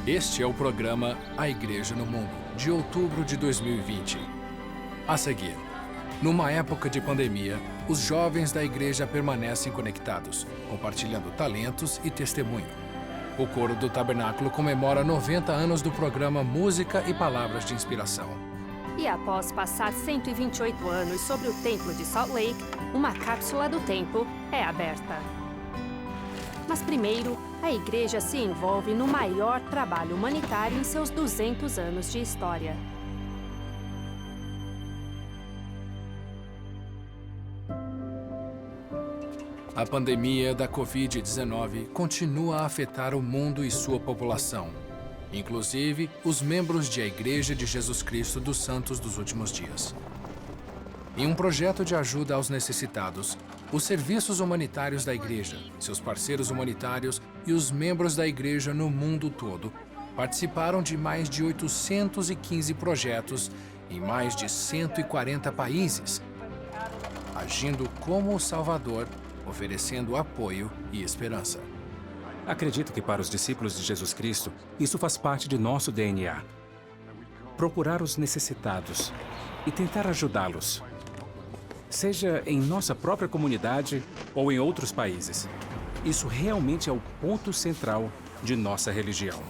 Este é o programa A Igreja no Mundo, de outubro de 2020. A seguir, numa época de pandemia, os jovens da igreja permanecem conectados, compartilhando talentos e testemunho. O Coro do Tabernáculo comemora 90 anos do programa Música e Palavras de Inspiração. E após passar 128 anos sobre o Templo de Salt Lake, uma cápsula do tempo é aberta. Mas primeiro, a igreja se envolve no maior trabalho humanitário em seus 200 anos de história. A pandemia da Covid-19 continua a afetar o mundo e sua população, inclusive os membros de A Igreja de Jesus Cristo dos Santos dos Últimos Dias. Em um projeto de ajuda aos necessitados, os serviços humanitários da Igreja, seus parceiros humanitários e os membros da Igreja no mundo todo participaram de mais de 815 projetos em mais de 140 países, agindo como o Salvador, oferecendo apoio e esperança. Acredito que para os discípulos de Jesus Cristo, isso faz parte de nosso DNA. Procurar os necessitados e tentar ajudá-los, seja em nossa própria comunidade ou em outros países. Isso realmente é o ponto central de nossa religião.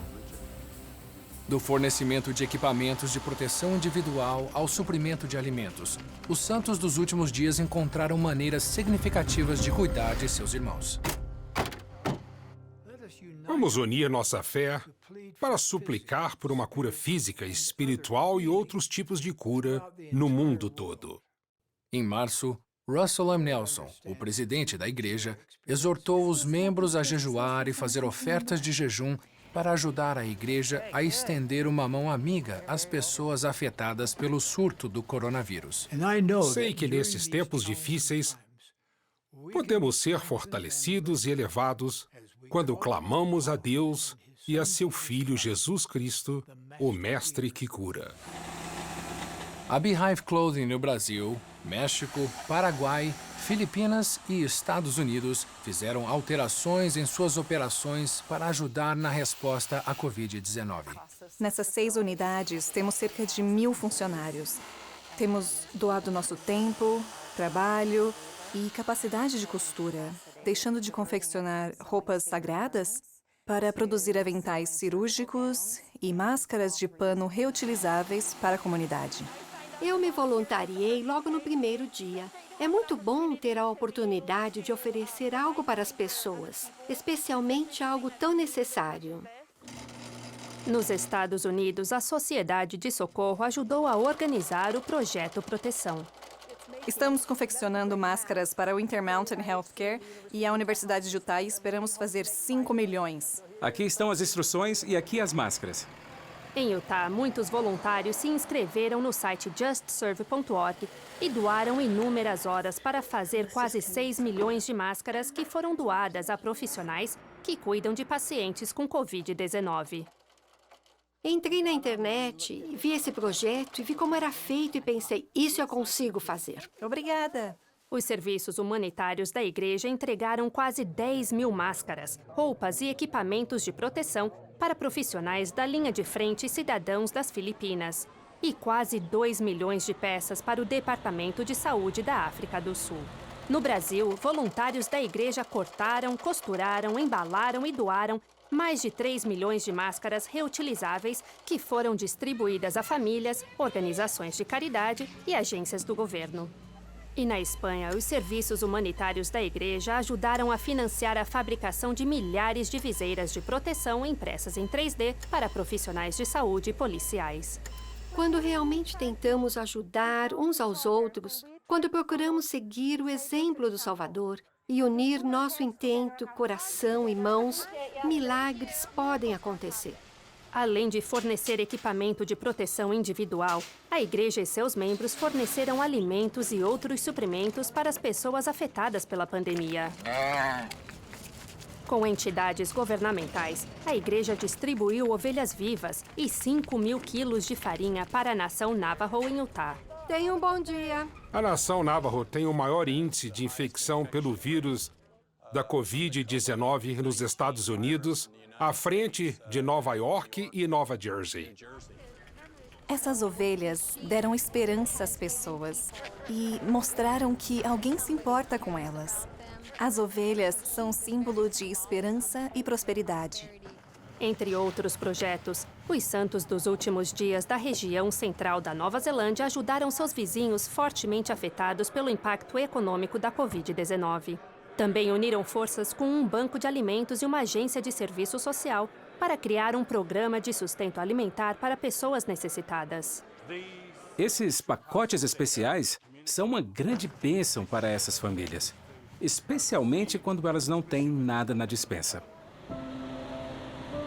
Do fornecimento de equipamentos de proteção individual ao suprimento de alimentos, os santos dos últimos dias encontraram maneiras significativas de cuidar de seus irmãos. Vamos unir nossa fé para suplicar por uma cura física, espiritual e outros tipos de cura no mundo todo. Em março, Russell M. Nelson, o presidente da igreja, exortou os membros a jejuar e fazer ofertas de jejum para ajudar a igreja a estender uma mão amiga às pessoas afetadas pelo surto do coronavírus. Sei que nesses tempos difíceis, podemos ser fortalecidos e elevados quando clamamos a Deus e a seu Filho Jesus Cristo, o Mestre que cura. A Beehive Clothing no Brasil, México, Paraguai, Filipinas e Estados Unidos fizeram alterações em suas operações para ajudar na resposta à Covid-19. Nessas 6 unidades, temos cerca de 1.000 funcionários. Temos doado nosso tempo, trabalho e capacidade de costura, deixando de confeccionar roupas sagradas para produzir aventais cirúrgicos e máscaras de pano reutilizáveis para a comunidade. Eu me voluntariei logo no primeiro dia. É muito bom ter a oportunidade de oferecer algo para as pessoas, especialmente algo tão necessário. Nos Estados Unidos, a Sociedade de Socorro ajudou a organizar o Projeto Proteção. Estamos confeccionando máscaras para o Intermountain Healthcare e a Universidade de Utah e esperamos fazer 5 milhões. Aqui estão as instruções e aqui as máscaras. Em Utah, muitos voluntários se inscreveram no site justserve.org e doaram inúmeras horas para fazer quase 6 milhões de máscaras que foram doadas a profissionais que cuidam de pacientes com Covid-19. Entrei na internet, vi esse projeto e vi como era feito e pensei, isso eu consigo fazer. Obrigada. Os serviços humanitários da igreja entregaram quase 10.000 máscaras, roupas e equipamentos de proteção para profissionais da linha de frente e cidadãos das Filipinas, e quase 2 milhões de peças para o Departamento de Saúde da África do Sul. No Brasil, voluntários da igreja cortaram, costuraram, embalaram e doaram mais de 3 milhões de máscaras reutilizáveis que foram distribuídas a famílias, organizações de caridade e agências do governo. E na Espanha, os serviços humanitários da igreja ajudaram a financiar a fabricação de milhares de viseiras de proteção impressas em 3D para profissionais de saúde e policiais. Quando realmente tentamos ajudar uns aos outros, quando procuramos seguir o exemplo do Salvador e unir nosso intento, coração e mãos, milagres podem acontecer. Além de fornecer equipamento de proteção individual, a igreja e seus membros forneceram alimentos e outros suprimentos para as pessoas afetadas pela pandemia. Com entidades governamentais, a igreja distribuiu ovelhas vivas e 5.000 quilos de farinha para a nação Navajo em Utah. Tenha um bom dia. A nação Navajo tem o maior índice de infecção pelo vírus da Covid-19 nos Estados Unidos, à frente de Nova York e Nova Jersey. Essas ovelhas deram esperança às pessoas e mostraram que alguém se importa com elas. As ovelhas são símbolo de esperança e prosperidade. Entre outros projetos, os santos dos últimos dias da região central da Nova Zelândia ajudaram seus vizinhos fortemente afetados pelo impacto econômico da Covid-19. Também uniram forças com um banco de alimentos e uma agência de serviço social para criar um programa de sustento alimentar para pessoas necessitadas. Esses pacotes especiais são uma grande bênção para essas famílias, especialmente quando elas não têm nada na despensa.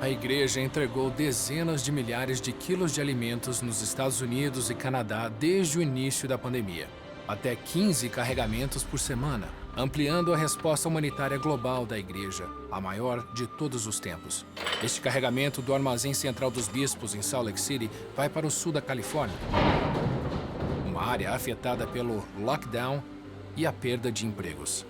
A igreja entregou dezenas de milhares de quilos de alimentos nos Estados Unidos e Canadá desde o início da pandemia. Até 15 carregamentos por semana, ampliando a resposta humanitária global da igreja, a maior de todos os tempos. Este carregamento do Armazém Central dos Bispos em Salt Lake City vai para o sul da Califórnia, uma área afetada pelo lockdown e a perda de empregos.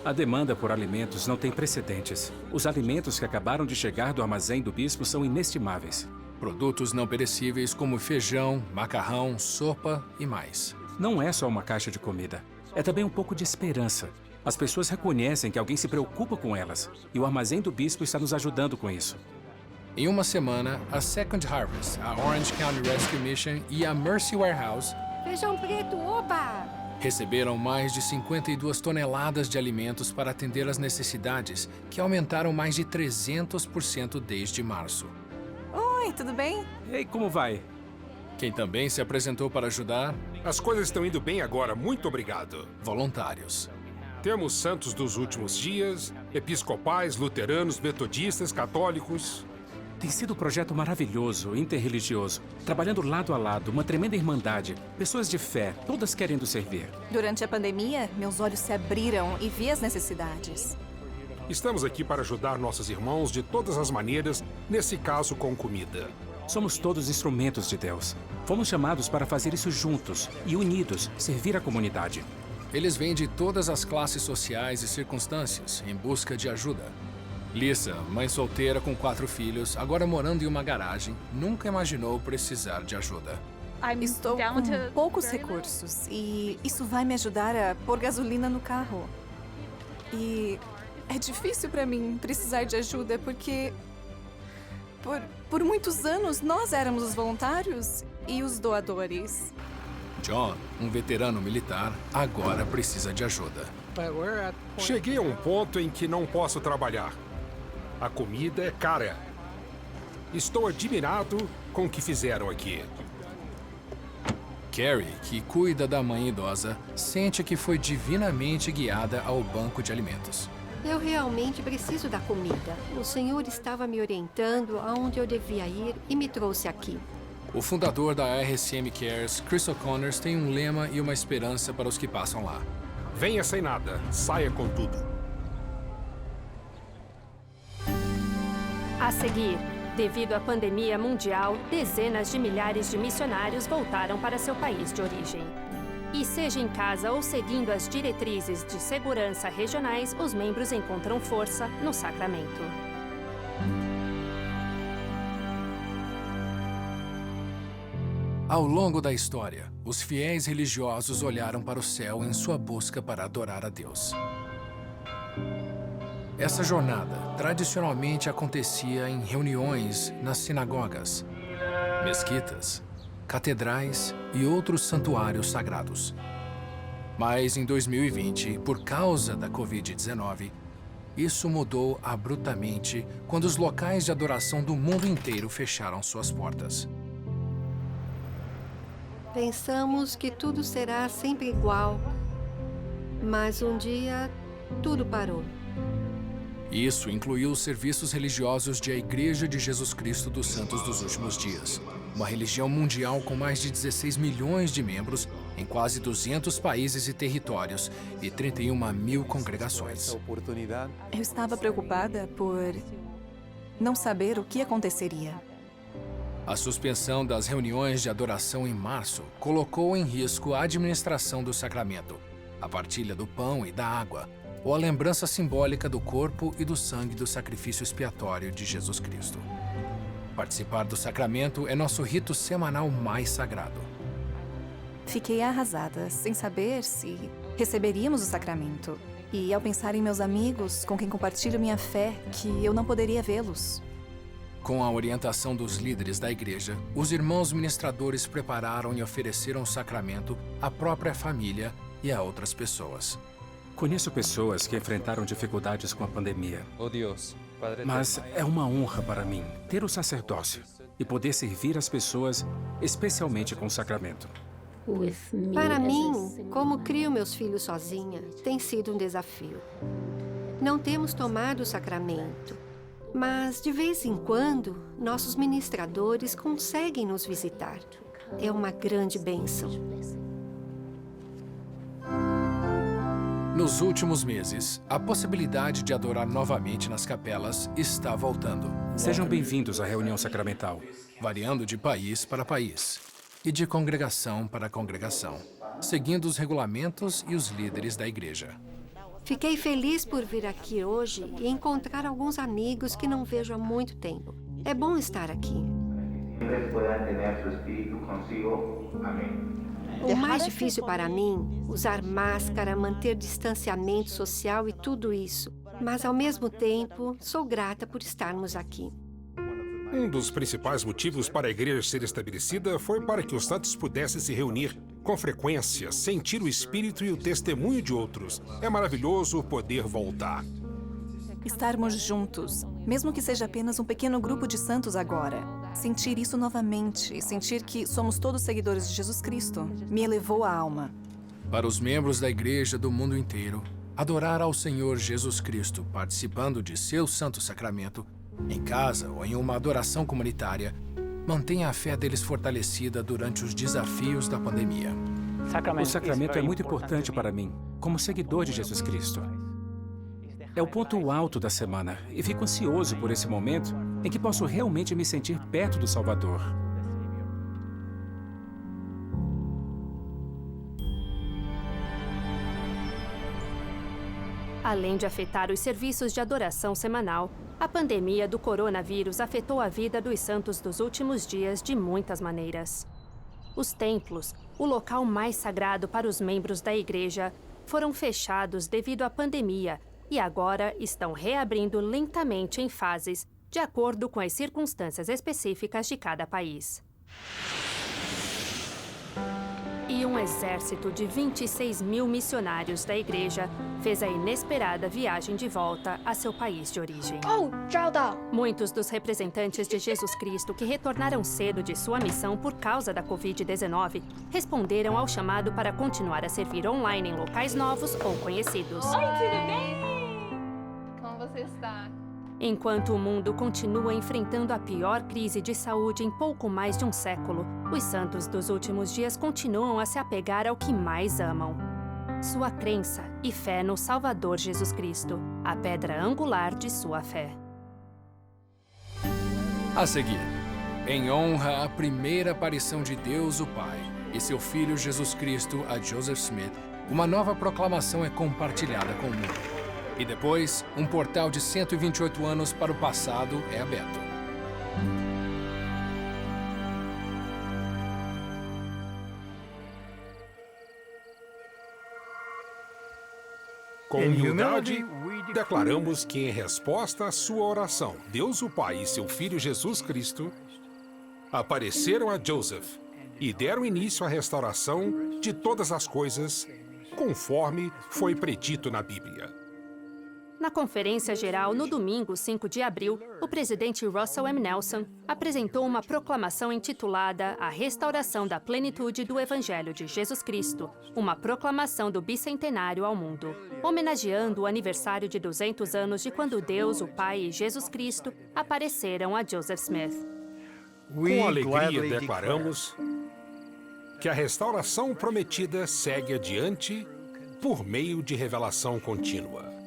A demanda por alimentos não tem precedentes. Os alimentos que acabaram de chegar do Armazém do Bispo são inestimáveis. Produtos não perecíveis como feijão, macarrão, sopa e mais. Não é só uma caixa de comida. É também um pouco de esperança. As pessoas reconhecem que alguém se preocupa com elas. E o Armazém do Bispo está nos ajudando com isso. Em uma semana, a Second Harvest, a Orange County Rescue Mission e a Mercy Warehouse Feijão preto, oba! receberam mais de 52 toneladas de alimentos para atender às necessidades, que aumentaram mais de 300% desde março. Oi, tudo bem? Ei, como vai? Quem também se apresentou para ajudar? As coisas estão indo bem agora, muito obrigado. Voluntários. Temos santos dos últimos dias, episcopais, luteranos, metodistas, católicos. Tem sido um projeto maravilhoso, interreligioso. Trabalhando lado a lado, uma tremenda irmandade. Pessoas de fé, todas querendo servir. Durante a pandemia, meus olhos se abriram e vi as necessidades. Estamos aqui para ajudar nossos irmãos de todas as maneiras, nesse caso com comida. Somos todos instrumentos de Deus. Fomos chamados para fazer isso juntos e unidos, servir a comunidade. Eles vêm de todas as classes sociais e circunstâncias em busca de ajuda. Lisa, mãe solteira com 4 filhos, agora morando em uma garagem, nunca imaginou precisar de ajuda. Estou com poucos recursos e isso vai me ajudar a pôr gasolina no carro. E é difícil para mim precisar de ajuda porque por muitos anos nós éramos os voluntários e os doadores. John, um veterano militar, agora precisa de ajuda. Cheguei a um ponto em que não posso trabalhar. A comida é cara. Estou admirado com o que fizeram aqui. Carrie, que cuida da mãe idosa, sente que foi divinamente guiada ao banco de alimentos. Eu realmente preciso da comida. O Senhor estava me orientando aonde eu devia ir e me trouxe aqui. O fundador da RCM Cares, Chris O'Connors, tem um lema e uma esperança para os que passam lá. Venha sem nada, saia com tudo. A seguir, devido à pandemia mundial, dezenas de milhares de missionários voltaram para seu país de origem. E seja em casa ou seguindo as diretrizes de segurança regionais, os membros encontram força no sacramento. Ao longo da história, os fiéis religiosos olharam para o céu em sua busca para adorar a Deus. Essa jornada tradicionalmente acontecia em reuniões nas sinagogas, mesquitas, catedrais e outros santuários sagrados. Mas em 2020, por causa da Covid-19, isso mudou abruptamente quando os locais de adoração do mundo inteiro fecharam suas portas. Pensamos que tudo será sempre igual, mas um dia tudo parou. Isso incluiu os serviços religiosos de A Igreja de Jesus Cristo dos Santos dos Últimos Dias, uma religião mundial com mais de 16 milhões de membros em quase 200 países e territórios e 31 mil congregações. Eu estava preocupada por não saber o que aconteceria. A suspensão das reuniões de adoração em março colocou em risco a administração do sacramento, a partilha do pão e da água, ou a lembrança simbólica do corpo e do sangue do sacrifício expiatório de Jesus Cristo. Participar do sacramento é nosso rito semanal mais sagrado. Fiquei arrasada, sem saber se receberíamos o sacramento. E ao pensar em meus amigos, com quem compartilho minha fé, que eu não poderia vê-los. Com a orientação dos líderes da igreja, os irmãos ministradores prepararam e ofereceram o sacramento à própria família e a outras pessoas. Conheço pessoas que enfrentaram dificuldades com a pandemia. Oh Deus, Padre Mas é uma honra para mim ter o sacerdócio e poder servir as pessoas, especialmente com o sacramento. Para mim, como crio meus filhos sozinha, tem sido um desafio. Não temos tomado o sacramento, mas de vez em quando, nossos ministradores conseguem nos visitar. É uma grande bênção. Nos últimos meses, a possibilidade de adorar novamente nas capelas está voltando, Sejam bem-vindos à reunião sacramental. variando de país para país e de congregação para congregação, seguindo os regulamentos e os líderes da igreja. Fiquei feliz por vir aqui hoje e encontrar alguns amigos que não vejo há muito tempo. É bom estar aqui. Puedan tener su espíritu consigo. Amén. O mais difícil para mim, usar máscara, manter distanciamento social e tudo isso. Mas, ao mesmo tempo, sou grata por estarmos aqui. Um dos principais motivos para a igreja ser estabelecida foi para que os santos pudessem se reunir com frequência, sentir o espírito e o testemunho de outros. É maravilhoso poder voltar. Estarmos juntos, mesmo que seja apenas um pequeno grupo de santos agora. Sentir isso novamente, sentir que somos todos seguidores de Jesus Cristo, me elevou a alma. Para os membros da igreja do mundo inteiro, adorar ao Senhor Jesus Cristo participando de seu santo sacramento, em casa ou em uma adoração comunitária, mantenha a fé deles fortalecida durante os desafios da pandemia. O sacramento é muito importante para mim, como seguidor de Jesus Cristo. É o ponto alto da semana e fico ansioso por esse momento em que posso realmente me sentir perto do Salvador. Além de afetar os serviços de adoração semanal, a pandemia do coronavírus afetou a vida dos santos dos últimos dias de muitas maneiras. Os templos, o local mais sagrado para os membros da igreja, foram fechados devido à pandemia e agora estão reabrindo lentamente em fases, de acordo com as circunstâncias específicas de cada país. E um exército de 26 mil missionários da igreja fez a inesperada viagem de volta a seu país de origem. Muitos dos representantes de Jesus Cristo que retornaram cedo de sua missão por causa da Covid-19 responderam ao chamado para continuar a servir online em locais novos ou conhecidos. Oi, tudo bem? Como você está? Enquanto o mundo continua enfrentando a pior crise de saúde em pouco mais de um século, os santos dos últimos dias continuam a se apegar ao que mais amam: sua crença e fé no Salvador Jesus Cristo, a pedra angular de sua fé. A seguir, em honra à primeira aparição de Deus, o Pai, e seu Filho Jesus Cristo a Joseph Smith, uma nova proclamação é compartilhada com o mundo. E depois, um portal de 128 anos para o passado é aberto. Com humildade, declaramos que, em resposta à sua oração, Deus o Pai e seu Filho Jesus Cristo apareceram a Joseph e deram início à restauração de todas as coisas, conforme foi predito na Bíblia. Na Conferência Geral, no domingo, 5 de abril, o presidente Russell M. Nelson apresentou uma proclamação intitulada A Restauração da Plenitude do Evangelho de Jesus Cristo, uma proclamação do bicentenário ao mundo, homenageando o aniversário de 200 anos de quando Deus, o Pai e Jesus Cristo apareceram a Joseph Smith. Com alegria declaramos que a restauração prometida segue adiante por meio de revelação contínua.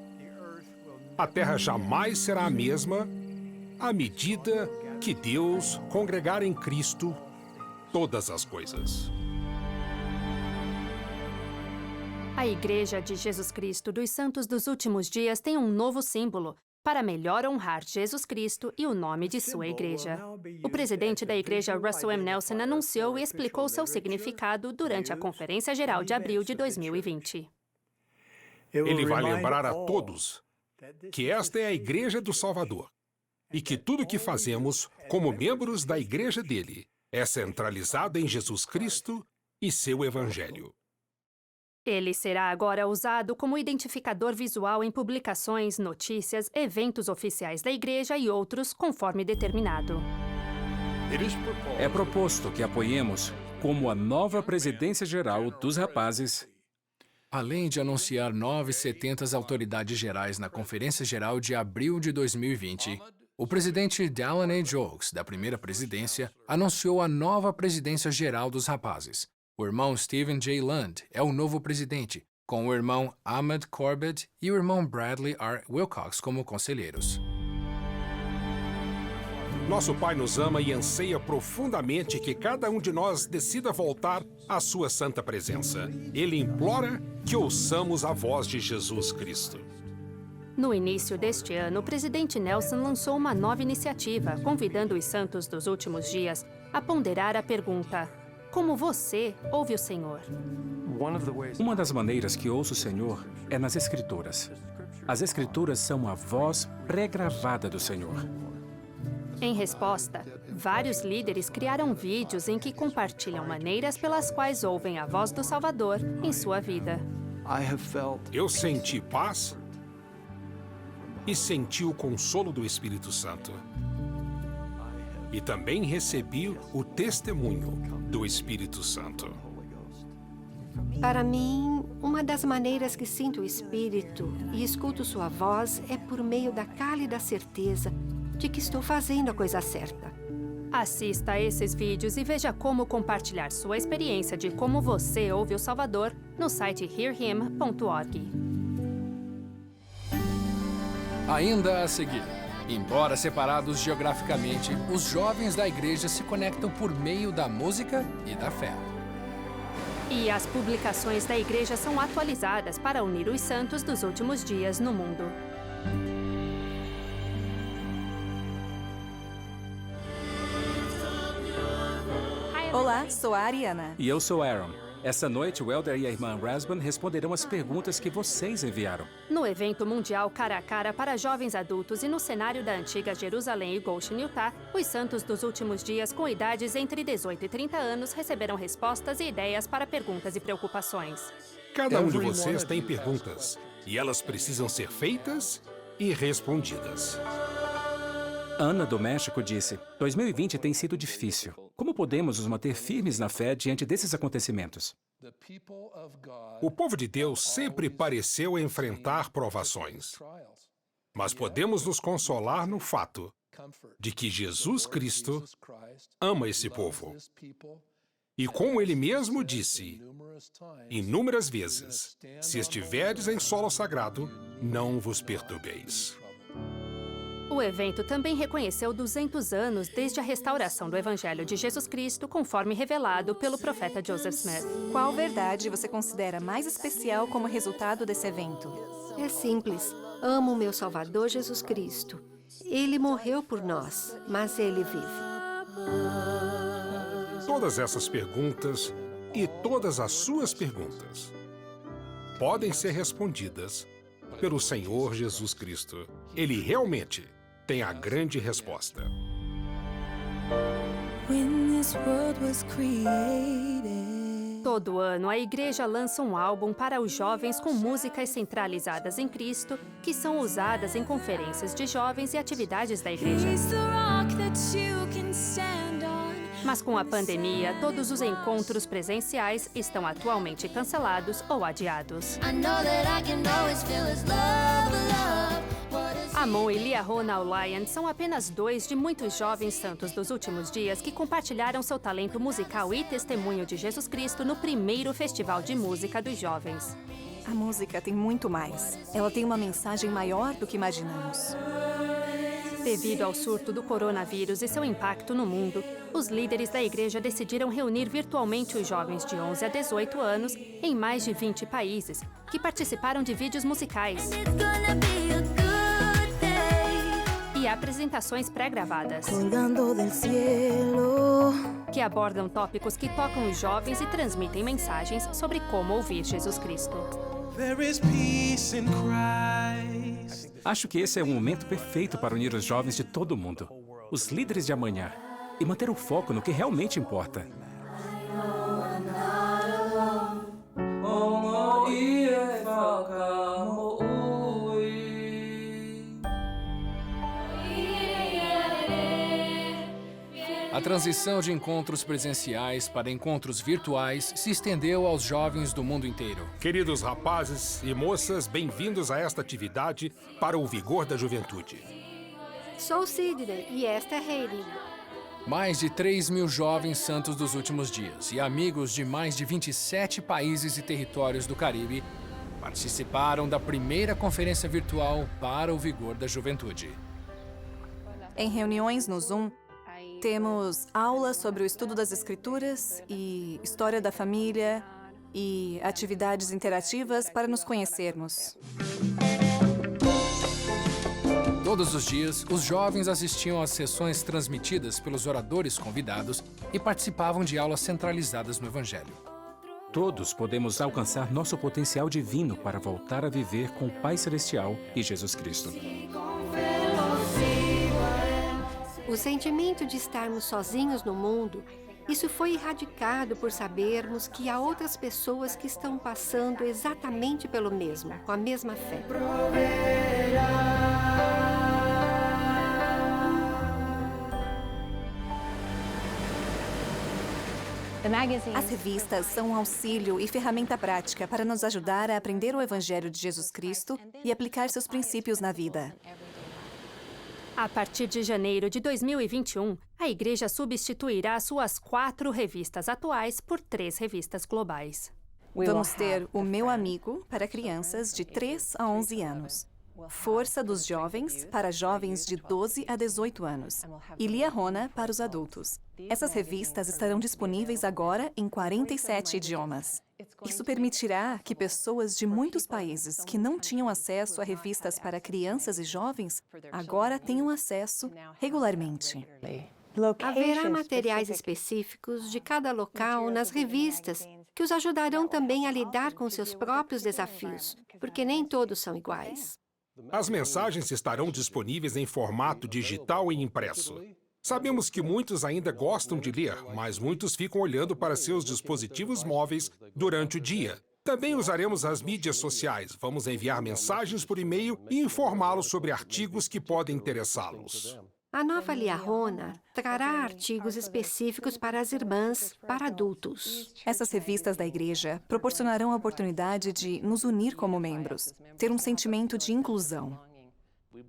A terra jamais será a mesma à medida que Deus congregar em Cristo todas as coisas. A Igreja de Jesus Cristo dos Santos dos Últimos Dias tem um novo símbolo para melhor honrar Jesus Cristo e o nome de sua igreja. O presidente da igreja, Russell M. Nelson, anunciou e explicou seu significado durante a Conferência Geral de abril de 2020. Ele vai lembrar a todos que esta é a Igreja do Salvador e que tudo o que fazemos como membros da igreja dele é centralizado em Jesus Cristo e seu Evangelho. Ele será agora usado como identificador visual em publicações, notícias, eventos oficiais da igreja e outros, conforme determinado. É proposto que apoiemos como a nova presidência geral dos rapazes. Além de anunciar 970 autoridades gerais na Conferência Geral de abril de 2020, o presidente Dallin H. Oaks, da primeira presidência, anunciou a nova presidência geral dos rapazes. O irmão Stephen J. Lund é o novo presidente, com o irmão Ahmed Corbett e o irmão Bradley R. Wilcox como conselheiros. Nosso Pai nos ama e anseia profundamente que cada um de nós decida voltar à sua santa presença. Ele implora que ouçamos a voz de Jesus Cristo. No início deste ano, o presidente Nelson lançou uma nova iniciativa, convidando os santos dos últimos dias a ponderar a pergunta: como você ouve o Senhor? Uma das maneiras que ouço o Senhor é nas Escrituras. As Escrituras são a voz pré-gravada do Senhor. Em resposta, vários líderes criaram vídeos em que compartilham maneiras pelas quais ouvem a voz do Salvador em sua vida. Eu senti paz e senti o consolo do Espírito Santo. E também recebi o testemunho do Espírito Santo. Para mim, uma das maneiras que sinto o Espírito e escuto sua voz é por meio da cálida certeza de que estou fazendo a coisa certa. Assista a esses vídeos e veja como compartilhar sua experiência de como você ouve o Salvador no site hearhim.org. Ainda a seguir, embora separados geograficamente, os jovens da igreja se conectam por meio da música e da fé. E as publicações da igreja são atualizadas para unir os santos dos últimos dias no mundo. Olá, sou a Ariana. E eu sou Aaron. Essa noite, o Elder e a irmã Rasban responderão as perguntas que vocês enviaram. No evento mundial cara a cara para jovens adultos e no cenário da antiga Jerusalém e Goshen, Utah, os santos dos últimos dias com idades entre 18 e 30 anos receberam respostas e ideias para perguntas e preocupações. Cada um de vocês tem perguntas, e elas precisam ser feitas e respondidas. Ana, do México, disse: 2020 tem sido difícil. Como podemos nos manter firmes na fé diante desses acontecimentos? O povo de Deus sempre pareceu enfrentar provações. Mas podemos nos consolar no fato de que Jesus Cristo ama esse povo. E como ele mesmo disse inúmeras vezes, se estiveres em solo sagrado, não vos perturbeis. O evento também reconheceu 200 anos desde a restauração do Evangelho de Jesus Cristo, conforme revelado pelo profeta Joseph Smith. Qual verdade você considera mais especial como resultado desse evento? É simples. Amo o meu Salvador Jesus Cristo. Ele morreu por nós, mas ele vive. Todas essas perguntas e todas as suas perguntas podem ser respondidas pelo Senhor Jesus Cristo. Ele realmente tem a grande resposta. Todo ano, a igreja lança um álbum para os jovens com músicas centralizadas em Cristo, que são usadas em conferências de jovens e atividades da igreja. Mas com a pandemia, todos os encontros presenciais estão atualmente cancelados ou adiados. Amon e Liahona Lion são apenas dois de muitos jovens santos dos últimos dias que compartilharam seu talento musical e testemunho de Jesus Cristo no primeiro Festival de Música dos Jovens. A música tem muito mais. Ela tem uma mensagem maior do que imaginamos. Devido ao surto do coronavírus e seu impacto no mundo, os líderes da igreja decidiram reunir virtualmente os jovens de 11 a 18 anos em mais de 20 países, que participaram de vídeos musicais e apresentações pré-gravadas, que abordam tópicos que tocam os jovens e transmitem mensagens sobre como ouvir Jesus Cristo. Acho que esse é o momento perfeito para unir os jovens de todo o mundo, os líderes de amanhã, e manter o foco no que realmente importa. A transição de encontros presenciais para encontros virtuais se estendeu aos jovens do mundo inteiro. Queridos rapazes e moças, bem-vindos a esta atividade para o Vigor da Juventude. Sou Sidney e esta é Hayley. Mais de 3.000 jovens santos dos últimos dias e amigos de mais de 27 países e territórios do Caribe participaram da primeira conferência virtual para o Vigor da Juventude. Em reuniões no Zoom, temos aulas sobre o estudo das Escrituras e história da família e atividades interativas para nos conhecermos. Todos os dias, os jovens assistiam às sessões transmitidas pelos oradores convidados e participavam de aulas centralizadas no Evangelho. Todos podemos alcançar nosso potencial divino para voltar a viver com o Pai Celestial e Jesus Cristo. O sentimento de estarmos sozinhos no mundo, isso foi erradicado por sabermos que há outras pessoas que estão passando exatamente pelo mesmo, com a mesma fé. As revistas são um auxílio e ferramenta prática para nos ajudar a aprender o Evangelho de Jesus Cristo e aplicar seus princípios na vida. A partir de janeiro de 2021, a igreja substituirá suas 4 revistas atuais por 3 revistas globais. Vamos ter o Meu Amigo para crianças de 3 a 11 anos, Força dos Jovens para jovens de 12 a 18 anos e Liahona para os adultos. Essas revistas estarão disponíveis agora em 47 idiomas. Isso permitirá que pessoas de muitos países que não tinham acesso a revistas para crianças e jovens agora tenham acesso regularmente. Haverá materiais específicos de cada local nas revistas que os ajudarão também a lidar com seus próprios desafios, porque nem todos são iguais. As mensagens estarão disponíveis em formato digital e impresso. Sabemos que muitos ainda gostam de ler, mas muitos ficam olhando para seus dispositivos móveis durante o dia. Também usaremos as mídias sociais. Vamos enviar mensagens por e-mail e informá-los sobre artigos que podem interessá-los. A nova Liahona trará artigos específicos para as irmãs, para adultos. Essas revistas da igreja proporcionarão a oportunidade de nos unir como membros, ter um sentimento de inclusão.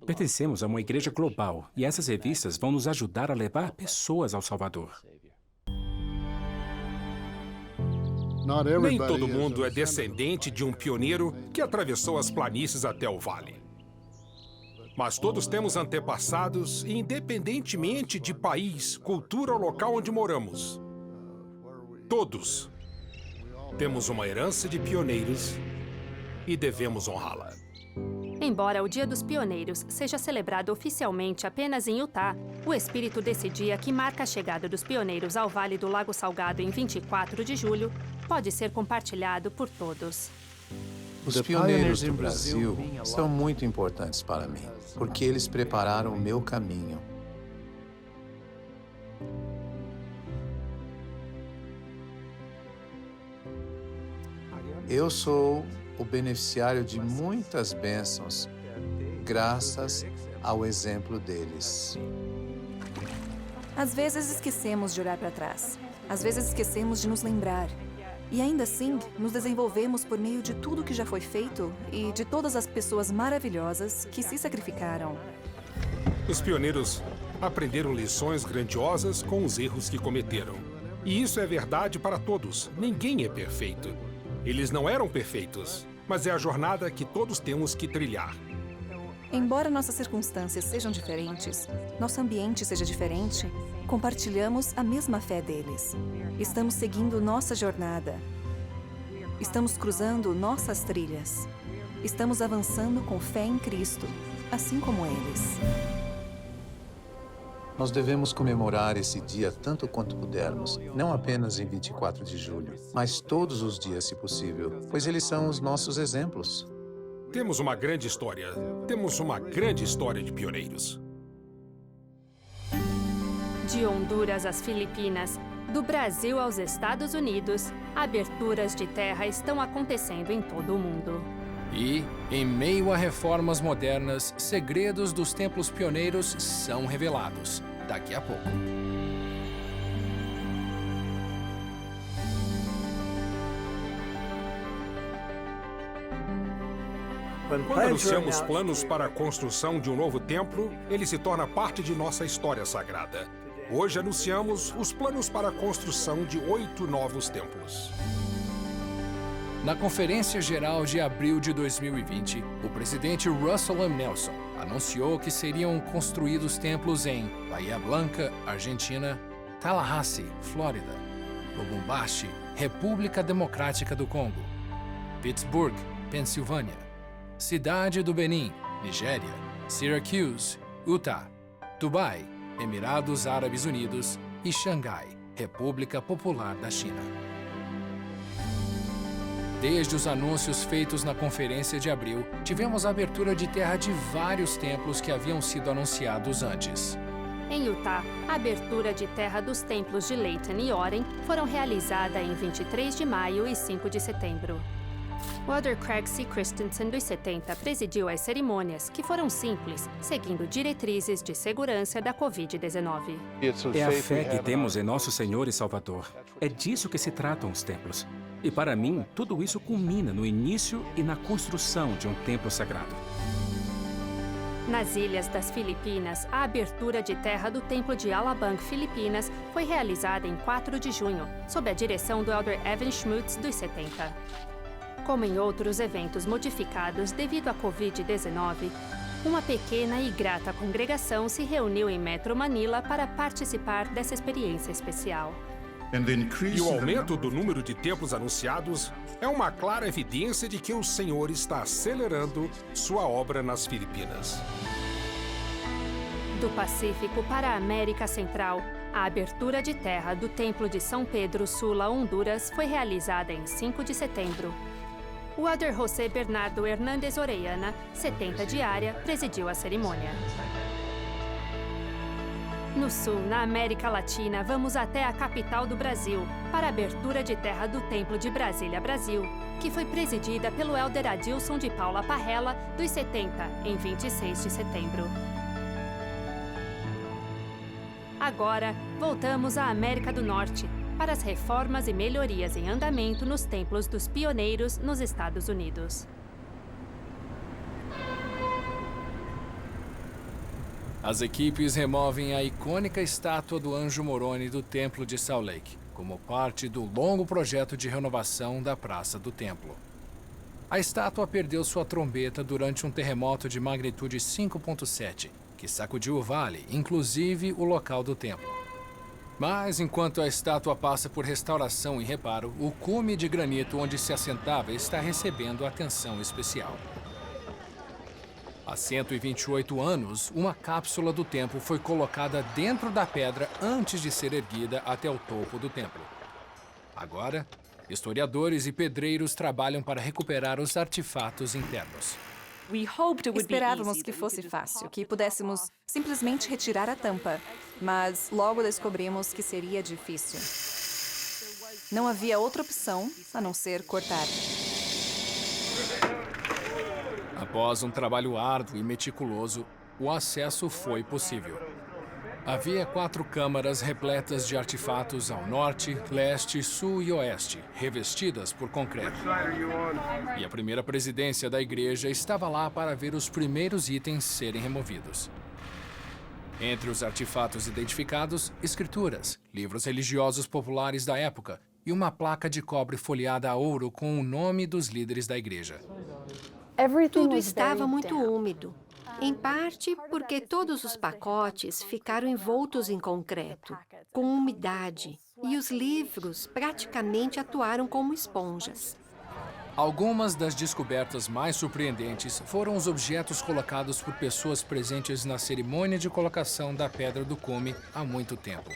Pertencemos a uma igreja global e essas revistas vão nos ajudar a levar pessoas ao Salvador. Nem todo mundo é descendente de um pioneiro que atravessou as planícies até o vale. Mas todos temos antepassados, independentemente de país, cultura ou local onde moramos. Todos temos uma herança de pioneiros e devemos honrá-la. Embora o Dia dos Pioneiros seja celebrado oficialmente apenas em Utah, o espírito desse dia, que marca a chegada dos pioneiros ao Vale do Lago Salgado em 24 de julho, pode ser compartilhado por todos. Os pioneiros do Brasil são muito importantes para mim, porque eles prepararam o meu caminho. Eu sou o beneficiário de muitas bênçãos, graças ao exemplo deles. Às vezes esquecemos de olhar para trás. Às vezes esquecemos de nos lembrar. E ainda assim, nos desenvolvemos por meio de tudo que já foi feito e de todas as pessoas maravilhosas que se sacrificaram. Os pioneiros aprenderam lições grandiosas com os erros que cometeram. E isso é verdade para todos. Ninguém é perfeito. Eles não eram perfeitos, mas é a jornada que todos temos que trilhar. Embora nossas circunstâncias sejam diferentes, nosso ambiente seja diferente, compartilhamos a mesma fé deles. Estamos seguindo nossa jornada. Estamos cruzando nossas trilhas. Estamos avançando com fé em Cristo, assim como eles. Nós devemos comemorar esse dia tanto quanto pudermos, não apenas em 24 de julho, mas todos os dias, se possível, pois eles são os nossos exemplos. Temos uma grande história. Temos uma grande história de pioneiros. De Honduras às Filipinas, do Brasil aos Estados Unidos, aberturas de terra estão acontecendo em todo o mundo. E, em meio a reformas modernas, segredos dos templos pioneiros são revelados. Daqui a pouco. Quando anunciamos planos para a construção de um novo templo, ele se torna parte de nossa história sagrada. Hoje anunciamos os planos para a construção de 8 novos templos. Na Conferência Geral de abril de 2020, o presidente Russell M. Nelson anunciou que seriam construídos templos em Bahia Blanca, Argentina, Tallahassee, Flórida, Lubumbashi, República Democrática do Congo, Pittsburgh, Pensilvânia, Cidade do Benin, Nigéria, Syracuse, Utah, Dubai, Emirados Árabes Unidos e Xangai, República Popular da China. Desde os anúncios feitos na Conferência de abril, tivemos a abertura de terra de vários templos que haviam sido anunciados antes. Em Utah, a abertura de terra dos templos de Layton e Orem foram realizada em 23 de maio e 5 de setembro. O Elder Craig C. Christensen, dos 70, presidiu as cerimônias, que foram simples, seguindo diretrizes de segurança da Covid-19. É a fé que temos em nosso Senhor e Salvador. É disso que se tratam os templos. E para mim, tudo isso culmina no início e na construção de um templo sagrado. Nas ilhas das Filipinas, a abertura de terra do Templo de Alabang, Filipinas, foi realizada em 4 de junho, sob a direção do Elder Evan Schmutz, dos 70. Como em outros eventos modificados devido à Covid-19, uma pequena e grata congregação se reuniu em Metro Manila para participar dessa experiência especial. E o aumento do número de templos anunciados é uma clara evidência de que o Senhor está acelerando sua obra nas Filipinas. Do Pacífico para a América Central, a abertura de terra do Templo de São Pedro Sula, Honduras, foi realizada em 5 de setembro. O Elder José Bernardo Hernández Orellana, 70 de área, presidiu a cerimônia. No sul, na América Latina, vamos até a capital do Brasil, para a abertura de terra do Templo de Brasília, Brasil, que foi presidida pelo Elder Adilson de Paula Parrella, dos 70, em 26 de setembro. Agora, voltamos à América do Norte, para as reformas e melhorias em andamento nos templos dos pioneiros nos Estados Unidos. As equipes removem a icônica estátua do Anjo Moroni do Templo de Salt Lake, como parte do longo projeto de renovação da Praça do Templo. A estátua perdeu sua trombeta durante um terremoto de magnitude 5.7, que sacudiu o vale, inclusive o local do templo. Mas, enquanto a estátua passa por restauração e reparo, o cume de granito onde se assentava está recebendo atenção especial. Há 128 anos, uma cápsula do templo foi colocada dentro da pedra antes de ser erguida até o topo do templo. Agora, historiadores e pedreiros trabalham para recuperar os artefatos internos. Esperávamos que fosse fácil, que pudéssemos simplesmente retirar a tampa, mas logo descobrimos que seria difícil. Não havia outra opção a não ser cortar. Após um trabalho árduo e meticuloso, o acesso foi possível. Havia 4 câmaras repletas de artefatos ao norte, leste, sul e oeste, revestidas por concreto. E a primeira presidência da igreja estava lá para ver os primeiros itens serem removidos. Entre os artefatos identificados, escrituras, livros religiosos populares da época e uma placa de cobre folheada a ouro com o nome dos líderes da igreja. Tudo estava muito úmido. Em parte porque todos os pacotes ficaram envoltos em concreto, com umidade, e os livros praticamente atuaram como esponjas. Algumas das descobertas mais surpreendentes foram os objetos colocados por pessoas presentes na cerimônia de colocação da Pedra do Cume há muito tempo.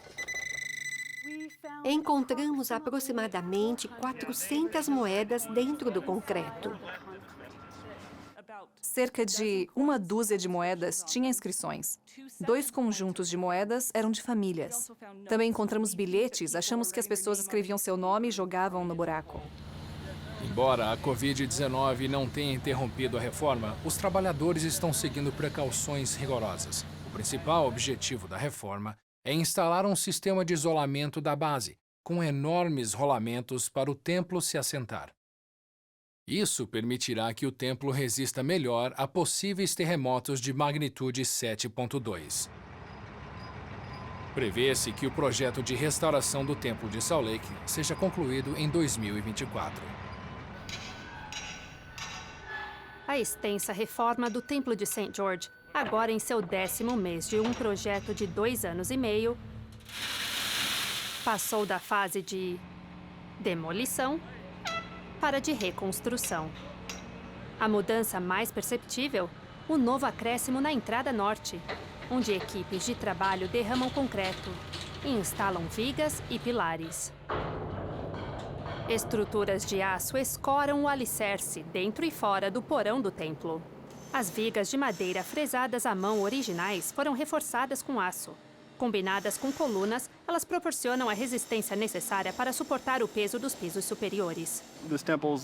Encontramos aproximadamente 400 moedas dentro do concreto. Cerca de uma dúzia de moedas tinha inscrições. 2 conjuntos de moedas eram de famílias. Também encontramos bilhetes, achamos que as pessoas escreviam seu nome e jogavam no buraco. Embora a Covid-19 não tenha interrompido a reforma, os trabalhadores estão seguindo precauções rigorosas. O principal objetivo da reforma é instalar um sistema de isolamento da base, com enormes rolamentos para o templo se assentar. Isso permitirá que o templo resista melhor a possíveis terremotos de magnitude 7.2. Prevê-se que o projeto de restauração do Templo de Salt Lake seja concluído em 2024. A extensa reforma do Templo de St. George, agora em seu 10º mês de um projeto de 2 anos e meio, passou da fase de demolição para de reconstrução. A mudança mais perceptível, o novo acréscimo na entrada norte, onde equipes de trabalho derramam concreto e instalam vigas e pilares. Estruturas de aço escoram o alicerce dentro e fora do porão do templo. As vigas de madeira fresadas à mão originais foram reforçadas com aço. Combinadas com colunas, elas proporcionam a resistência necessária para suportar o peso dos pisos superiores.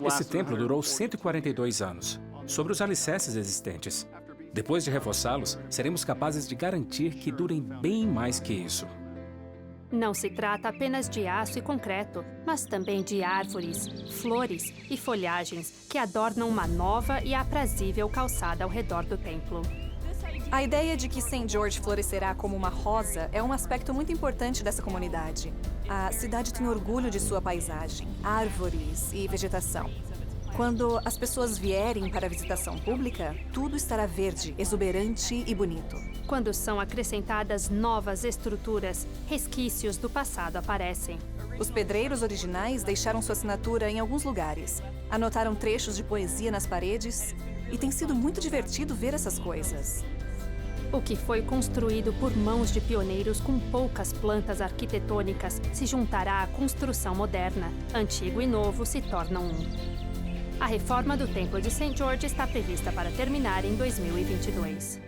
Esse templo durou 142 anos, sobre os alicerces existentes. Depois de reforçá-los, seremos capazes de garantir que durem bem mais que isso. Não se trata apenas de aço e concreto, mas também de árvores, flores e folhagens que adornam uma nova e aprazível calçada ao redor do templo. A ideia de que St. George florescerá como uma rosa é um aspecto muito importante dessa comunidade. A cidade tem orgulho de sua paisagem, árvores e vegetação. Quando as pessoas vierem para a visitação pública, tudo estará verde, exuberante e bonito. Quando são acrescentadas novas estruturas, resquícios do passado aparecem. Os pedreiros originais deixaram sua assinatura em alguns lugares. Anotaram trechos de poesia nas paredes e tem sido muito divertido ver essas coisas. O que foi construído por mãos de pioneiros com poucas plantas arquitetônicas se juntará à construção moderna. Antigo e novo se tornam um. A reforma do Templo de St. George está prevista para terminar em 2022.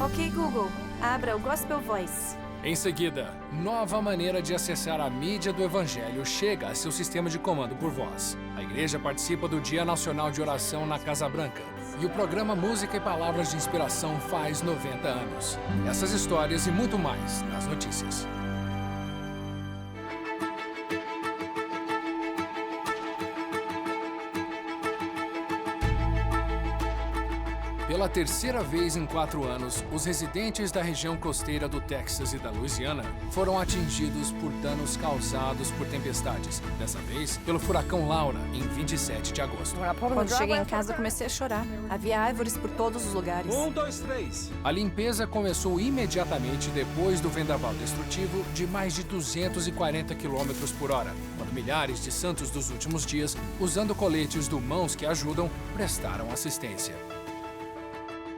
Ok, Google, abra o Gospel Voice. Em seguida, nova maneira de acessar a mídia do Evangelho chega a seu sistema de comando por voz. A igreja participa do Dia Nacional de Oração na Casa Branca. E o programa Música e Palavras de Inspiração faz 90 anos. Essas histórias e muito mais nas notícias. Pela terceira vez em 4 anos, os residentes da região costeira do Texas e da Louisiana foram atingidos por danos causados por tempestades. Dessa vez, pelo furacão Laura, em 27 de agosto. Quando cheguei em casa, comecei a chorar. Havia árvores por todos os lugares. 1, 2, 3. A limpeza começou imediatamente depois do vendaval destrutivo de mais de 240 km por hora, quando milhares de santos dos últimos dias, usando coletes do Mãos que Ajudam, prestaram assistência.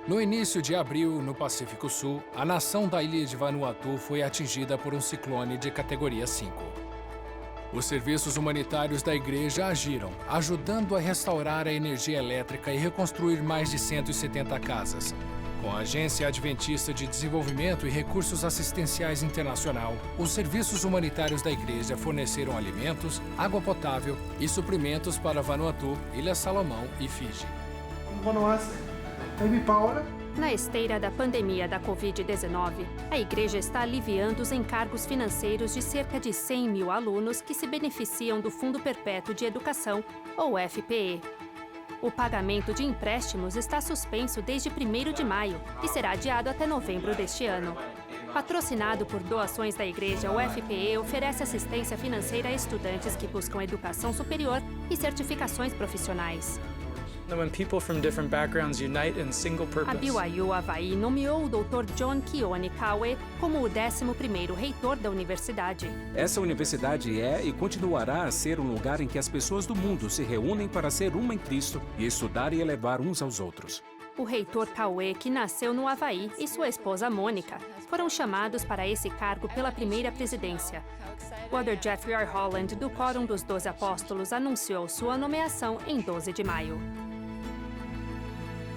No início de abril, no Pacífico Sul, a nação da ilha de Vanuatu foi atingida por um ciclone de categoria 5. Os serviços humanitários da igreja agiram, ajudando a restaurar a energia elétrica e reconstruir mais de 170 casas. Com a Agência Adventista de Desenvolvimento e Recursos Assistenciais Internacional, os serviços humanitários da igreja forneceram alimentos, água potável e suprimentos para Vanuatu, Ilha Salomão e Fiji. Na esteira da pandemia da Covid-19, a igreja está aliviando os encargos financeiros de cerca de 100 mil alunos que se beneficiam do Fundo Perpétuo de Educação, ou FPE. O pagamento de empréstimos está suspenso desde 1º de maio e será adiado até novembro deste ano. Patrocinado por doações da igreja, o FPE oferece assistência financeira a estudantes que buscam educação superior e certificações profissionais. When people from different backgrounds unite in single A purpose. BYU Havaí nomeou o Dr. John Keone Kawe como o 11º reitor da universidade. Essa universidade é e continuará a ser um lugar em que as pessoas do mundo se reúnem para ser uma em Cristo e estudar e elevar uns aos outros. O reitor Kawe, que nasceu no Havaí, e sua esposa Mônica foram chamados para esse cargo pela primeira presidência. O Dr. Jeffrey R. Holland, do Quórum dos 12 Apóstolos, anunciou sua nomeação em 12 de maio.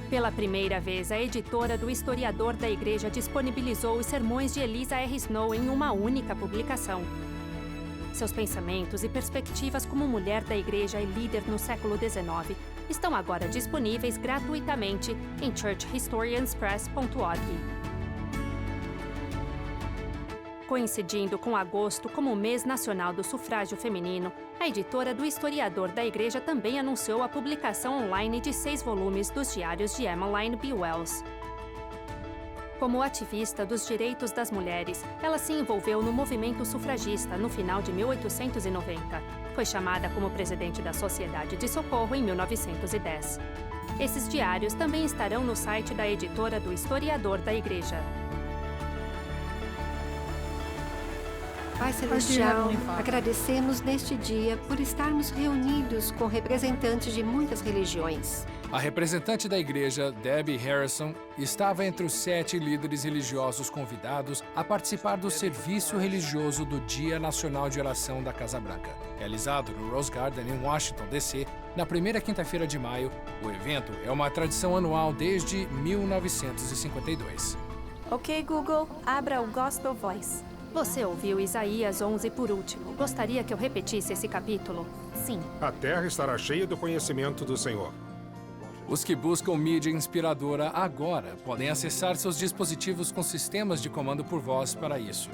Pela primeira vez, a editora do Historiador da Igreja disponibilizou os sermões de Eliza R. Snow em uma única publicação. Seus pensamentos e perspectivas como mulher da Igreja e líder no século XIX estão agora disponíveis gratuitamente em churchhistorianspress.org. Coincidindo com agosto como o mês nacional do sufrágio feminino, a editora do Historiador da Igreja também anunciou a publicação online de 6 volumes dos diários de Emmeline B. Wells. Como ativista dos direitos das mulheres, ela se envolveu no movimento sufragista no final de 1890. Foi chamada como presidente da Sociedade de Socorro em 1910. Esses diários também estarão no site da editora do Historiador da Igreja. Pai Celestial, agradecemos neste dia por estarmos reunidos com representantes de muitas religiões. A representante da igreja, Debbie Harrison, estava entre os 7 líderes religiosos convidados a participar do serviço religioso do Dia Nacional de Oração da Casa Branca. Realizado no Rose Garden, em Washington, D.C., na primeira quinta-feira de maio, o evento é uma tradição anual desde 1952. Ok, Google, abra o Gospel Voice. Você ouviu Isaías 11 por último. Gostaria que eu repetisse esse capítulo? Sim. A terra estará cheia do conhecimento do Senhor. Os que buscam mídia inspiradora agora podem acessar seus dispositivos com sistemas de comando por voz para isso.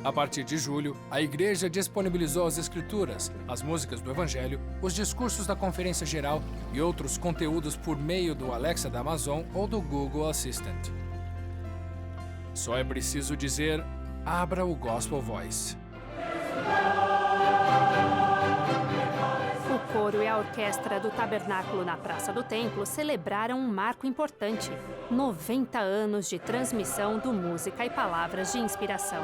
A partir de julho, a igreja disponibilizou as escrituras, as músicas do Evangelho, os discursos da Conferência Geral e outros conteúdos por meio do Alexa da Amazon ou do Google Assistant. Só é preciso dizer: abra o Gospel Voice. O coro e a orquestra do Tabernáculo na Praça do Templo celebraram um marco importante: 90 anos de transmissão do Música e Palavras de Inspiração.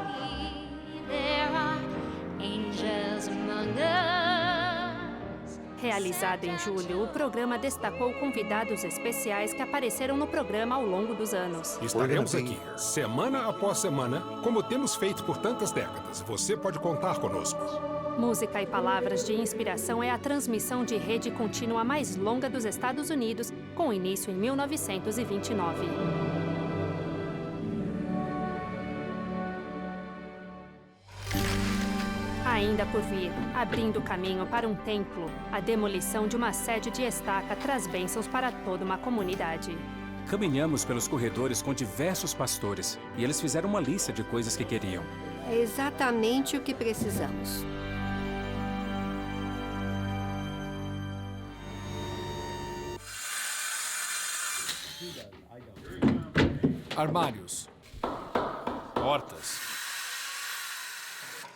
Realizado em julho, o programa destacou convidados especiais que apareceram no programa ao longo dos anos. Estaremos aqui, semana após semana, como temos feito por tantas décadas. Você pode contar conosco. Música e Palavras de Inspiração é a transmissão de rede contínua mais longa dos Estados Unidos, com início em 1929. Ainda por vir, abrindo caminho para um templo, a demolição de uma sede de estaca traz bênçãos para toda uma comunidade. Caminhamos pelos corredores com diversos pastores e eles fizeram uma lista de coisas que queriam. É exatamente o que precisamos. Armários, portas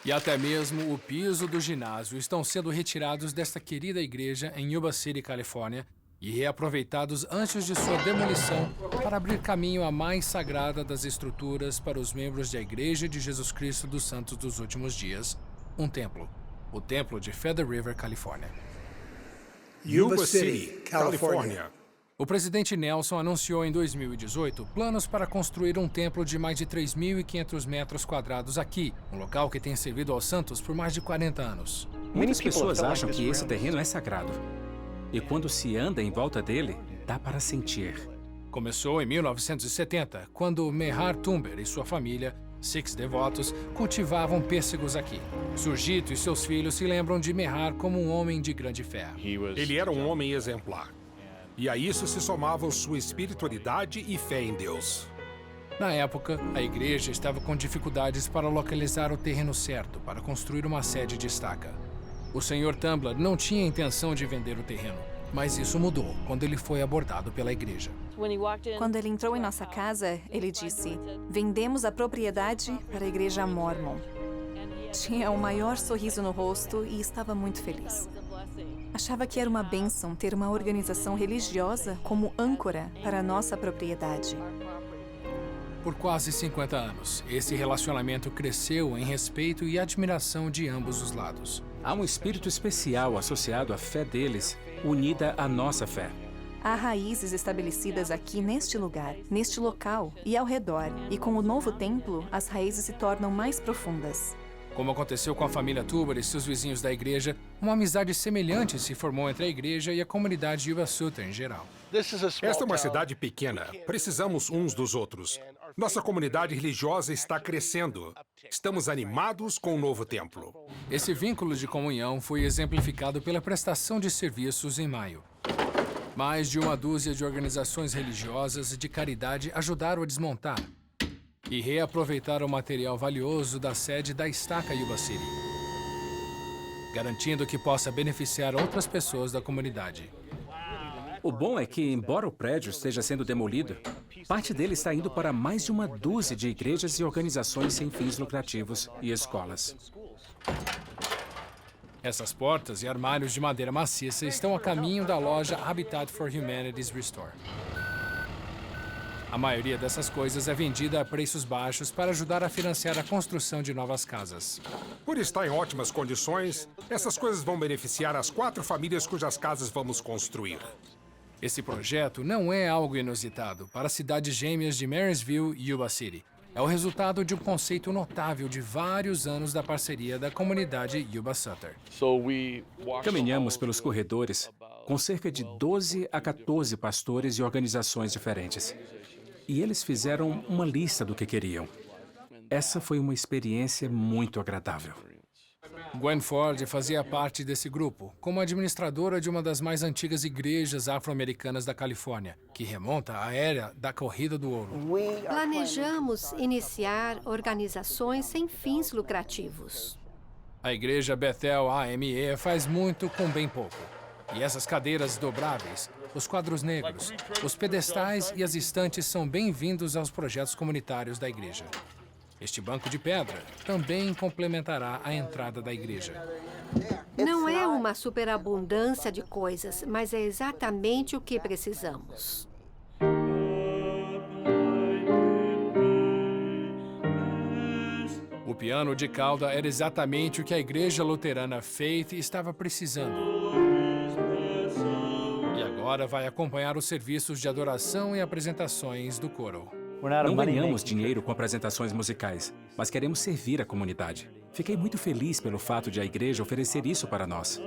e até mesmo o piso do ginásio estão sendo retirados desta querida igreja em Yuba City, Califórnia, e reaproveitados antes de sua demolição para abrir caminho à mais sagrada das estruturas para os membros da Igreja de Jesus Cristo dos Santos dos Últimos Dias, um templo, o Templo de Feather River, Califórnia. Yuba City, Califórnia. O presidente Nelson anunciou em 2018 planos para construir um templo de mais de 3.500 metros quadrados aqui, um local que tem servido aos santos por mais de 40 anos. Muitas pessoas acham que esse terreno é sagrado. E quando se anda em volta dele, dá para sentir. Começou em 1970, quando Mehar Tumber e sua família, Sikhs devotos, cultivavam pêssegos aqui. Surjito e seus filhos se lembram de Mehar como um homem de grande fé. Ele era um homem exemplar. E a isso se somavam sua espiritualidade e fé em Deus. Na época, a igreja estava com dificuldades para localizar o terreno certo para construir uma sede de estaca. O Sr. Tumblr não tinha intenção de vender o terreno, mas isso mudou quando ele foi abordado pela igreja. Quando ele entrou em nossa casa, ele disse: vendemos a propriedade para a igreja Mormon. Tinha o maior sorriso no rosto e estava muito feliz. Achava que era uma bênção ter uma organização religiosa como âncora para a nossa propriedade. Por quase 50 anos, esse relacionamento cresceu em respeito e admiração de ambos os lados. Há um espírito especial associado à fé deles, unida à nossa fé. Há raízes estabelecidas aqui neste lugar, neste local e ao redor, e com o novo templo, as raízes se tornam mais profundas. Como aconteceu com a família Tuber e seus vizinhos da igreja, uma amizade semelhante se formou entre a igreja e a comunidade Yuba Sutter em geral. Esta é uma cidade pequena. Precisamos uns dos outros. Nossa comunidade religiosa está crescendo. Estamos animados com o novo templo. Esse vínculo de comunhão foi exemplificado pela prestação de serviços em maio. Mais de uma dúzia de organizações religiosas de caridade ajudaram a desmontar e reaproveitar o material valioso da sede da estaca Yuba City, garantindo que possa beneficiar outras pessoas da comunidade. O bom é que, embora o prédio esteja sendo demolido, parte dele está indo para mais de uma dúzia de igrejas e organizações sem fins lucrativos e escolas. Essas portas e armários de madeira maciça estão a caminho da loja Habitat for Humanity's Restore. A maioria dessas coisas é vendida a preços baixos para ajudar a financiar a construção de novas casas. Por estar em ótimas condições, essas coisas vão beneficiar as 4 famílias cujas casas vamos construir. Esse projeto não é algo inusitado para as cidades gêmeas de Marysville e Yuba City. É o resultado de um conceito notável de vários anos da parceria da comunidade Yuba Sutter. Caminhamos pelos corredores com cerca de 12 a 14 pastores e organizações diferentes. E eles fizeram uma lista do que queriam. Essa foi uma experiência muito agradável. Gwen Ford fazia parte desse grupo, como administradora de uma das mais antigas igrejas afro-americanas da Califórnia, que remonta à era da Corrida do Ouro. Planejamos iniciar organizações sem fins lucrativos. A igreja Bethel AME faz muito com bem pouco. E essas cadeiras dobráveis, os quadros negros, os pedestais e as estantes são bem-vindos aos projetos comunitários da igreja. Este banco de pedra também complementará a entrada da igreja. Não é uma superabundância de coisas, mas é exatamente o que precisamos. O piano de cauda era exatamente o que a igreja luterana Faith estava precisando. E agora vai acompanhar os serviços de adoração e apresentações do coro. Não ganhamos dinheiro com apresentações musicais, mas queremos servir a comunidade. Fiquei muito feliz pelo fato de a igreja oferecer isso para nós.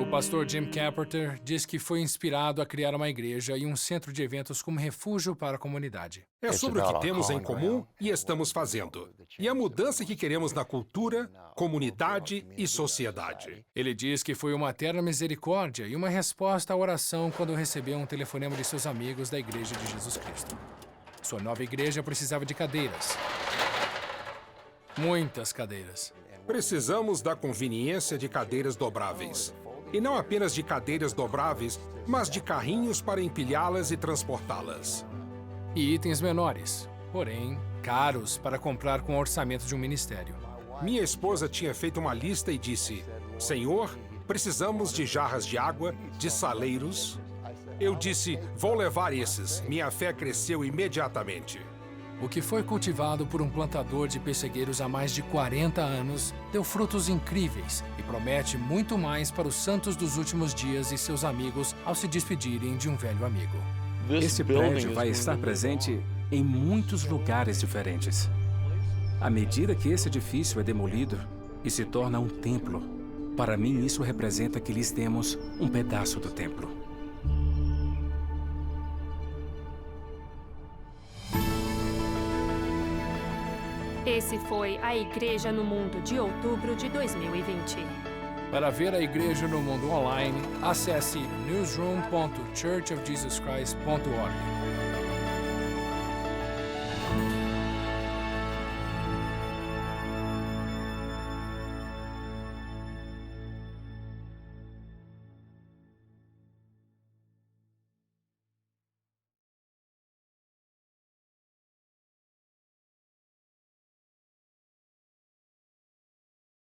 O pastor Jim Carpenter diz que foi inspirado a criar uma igreja e um centro de eventos como refúgio para a comunidade. É sobre o que temos em comum e estamos fazendo. E a mudança que queremos na cultura, comunidade e sociedade. Ele diz que foi uma terna misericórdia e uma resposta à oração quando recebeu um telefonema de seus amigos da Igreja de Jesus Cristo. Sua nova igreja precisava de cadeiras. Muitas cadeiras. Precisamos da conveniência de cadeiras dobráveis. E não apenas de cadeiras dobráveis, mas de carrinhos para empilhá-las e transportá-las. E itens menores, porém caros para comprar com o orçamento de um ministério. Minha esposa tinha feito uma lista e disse: Senhor, precisamos de jarras de água, de saleiros. Eu disse: vou levar esses. Minha fé cresceu imediatamente. O que foi cultivado por um plantador de pessegueiros há mais de 40 anos deu frutos incríveis e promete muito mais para os santos dos últimos dias e seus amigos ao se despedirem de um velho amigo. Esse prédio vai estar presente em muitos lugares diferentes. À medida que esse edifício é demolido e se torna um templo, para mim isso representa que lhes demos um pedaço do templo. Esse foi A Igreja no Mundo de outubro de 2020. Para ver a Igreja no Mundo online, acesse newsroom.churchofjesuschrist.org.